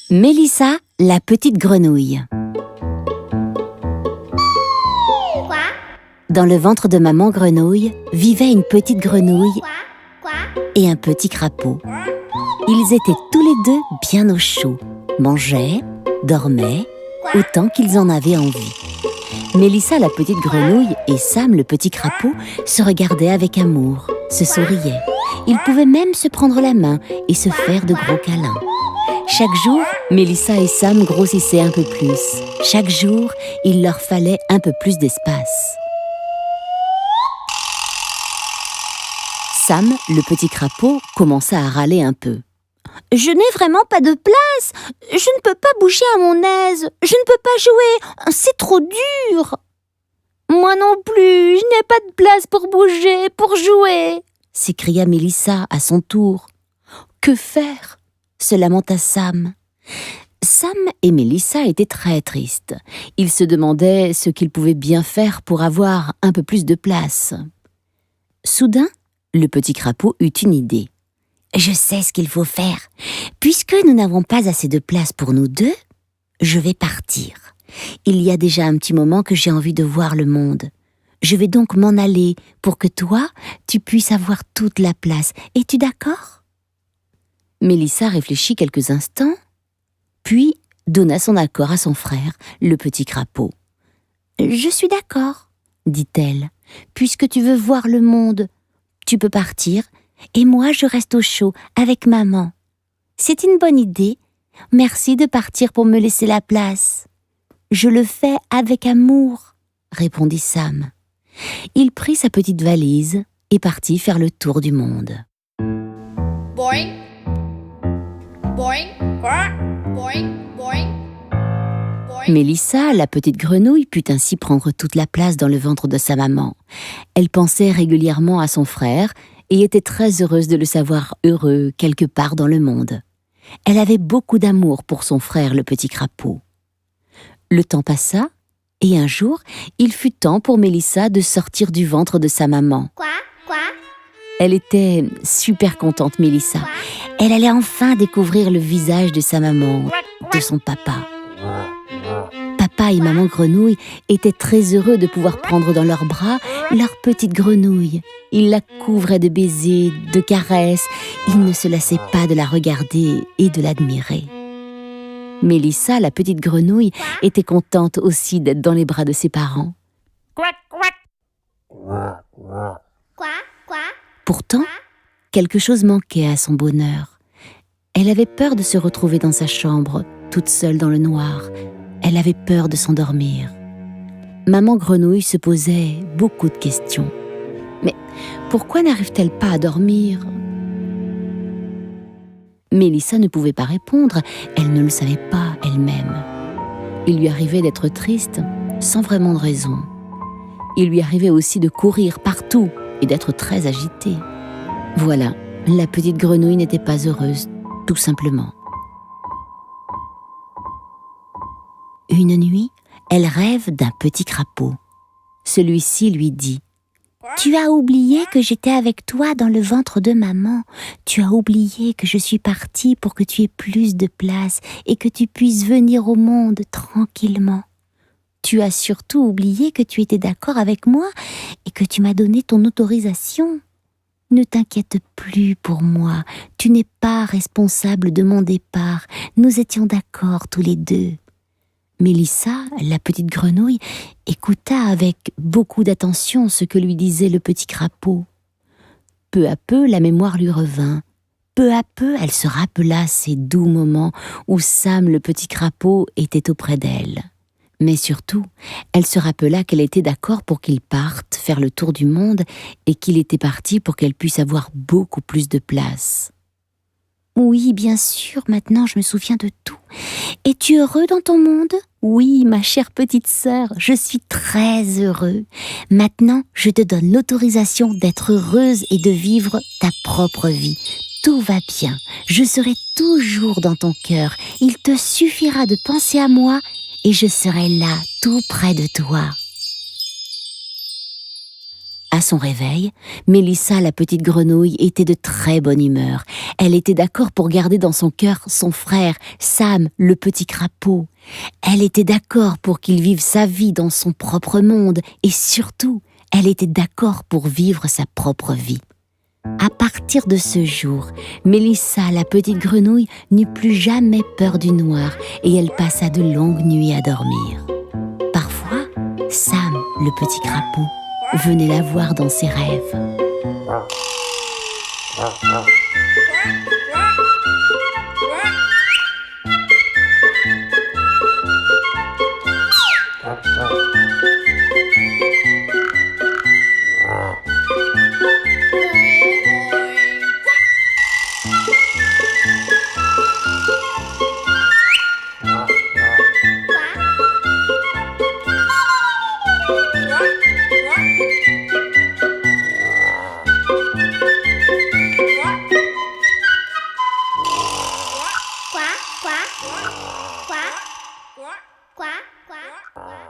Mélissa, la petite grenouille. Quoi? Dans le ventre de maman grenouille vivait une petite grenouille et un petit crapaud. Ils étaient tous les deux bien au chaud, mangeaient, dormaient, autant qu'ils en avaient envie. Mélissa, la petite grenouille, et Sam, le petit crapaud, se regardaient avec amour, se souriaient. Ils pouvaient même se prendre la main et se faire de gros câlins. Chaque jour, Mélissa et Sam grossissaient un peu plus. Chaque jour, il leur fallait un peu plus d'espace. Sam, le petit crapaud, commença à râler un peu. « Je n'ai vraiment pas de place. Je ne peux pas bouger à mon aise. Je ne peux pas jouer. C'est trop dur. »« Moi non plus, je n'ai pas de place pour bouger, pour jouer. » s'écria Mélissa à son tour. « Que faire ?» se lamenta Sam. Sam et Mélissa étaient très tristes. Ils se demandaient ce qu'ils pouvaient bien faire pour avoir un peu plus de place. Soudain, le petit crapaud eut une idée. « Je sais ce qu'il faut faire. Puisque nous n'avons pas assez de place pour nous deux, je vais partir. Il y a déjà un petit moment que j'ai envie de voir le monde. Je vais donc m'en aller pour que toi, tu puisses avoir toute la place. Es-tu d'accord ?» Mélissa réfléchit quelques instants, puis donna son accord à son frère, le petit crapaud. « Je suis d'accord, » dit-elle. « Puisque tu veux voir le monde, tu peux partir, et moi je reste au chaud avec maman. C'est une bonne idée. Merci de partir pour me laisser la place. »« Je le fais avec amour, » répondit Sam. Il prit sa petite valise et partit faire le tour du monde. Boing. Boing. Boing. Boing. Mélissa, la petite grenouille, put ainsi prendre toute la place dans le ventre de sa maman. Elle pensait régulièrement à son frère et était très heureuse de le savoir heureux quelque part dans le monde. Elle avait beaucoup d'amour pour son frère, le petit crapaud. Le temps passa et un jour, il fut temps pour Mélissa de sortir du ventre de sa maman. Quoi? Elle était super contente, Mélissa. Elle allait enfin découvrir le visage de sa maman, de son papa. Papa et maman grenouille étaient très heureux de pouvoir prendre dans leurs bras leur petite grenouille. Ils la couvraient de baisers, de caresses. Ils ne se lassaient pas de la regarder et de l'admirer. Mélissa, la petite grenouille, était contente aussi d'être dans les bras de ses parents. Pourtant, quelque chose manquait à son bonheur. Elle avait peur de se retrouver dans sa chambre, toute seule dans le noir. Elle avait peur de s'endormir. Maman grenouille se posait beaucoup de questions. Mais pourquoi n'arrive-t-elle pas à dormir ? Mélissa ne pouvait pas répondre, elle ne le savait pas elle-même. Il lui arrivait d'être triste sans vraiment de raison. Il lui arrivait aussi de courir partout et d'être très agitée. Voilà, la petite grenouille n'était pas heureuse, tout simplement. Une nuit, elle rêve d'un petit crapaud. Celui-ci lui dit « Tu as oublié que j'étais avec toi dans le ventre de maman. Tu as oublié que je suis partie pour que tu aies plus de place et que tu puisses venir au monde tranquillement. Tu as surtout oublié que tu étais d'accord avec moi et que tu m'as donné ton autorisation. Ne t'inquiète plus pour moi. Tu n'es pas responsable de mon départ. Nous étions d'accord tous les deux. » Mélissa, la petite grenouille, écouta avec beaucoup d'attention ce que lui disait le petit crapaud. Peu à peu, la mémoire lui revint. Peu à peu, elle se rappela ces doux moments où Sam, le petit crapaud, était auprès d'elle. Mais surtout, elle se rappela qu'elle était d'accord pour qu'il parte faire le tour du monde et qu'il était parti pour qu'elle puisse avoir beaucoup plus de place. « Oui, bien sûr, maintenant je me souviens de tout. Es-tu heureux dans ton monde ? Oui, ma chère petite sœur, je suis très heureux. Maintenant, je te donne l'autorisation d'être heureuse et de vivre ta propre vie. Tout va bien, je serai toujours dans ton cœur. Il te suffira de penser à moi et je serai là, tout près de toi. » À son réveil, Mélissa, la petite grenouille, était de très bonne humeur. Elle était d'accord pour garder dans son cœur son frère, Sam, le petit crapaud. Elle était d'accord pour qu'il vive sa vie dans son propre monde et surtout, elle était d'accord pour vivre sa propre vie. À partir de ce jour, Mélissa, la petite grenouille, n'eut plus jamais peur du noir et elle passa de longues nuits à dormir. Parfois, Sam, le petit crapaud, venait la voir dans ses rêves. Quá, quá, quá, quá, quá.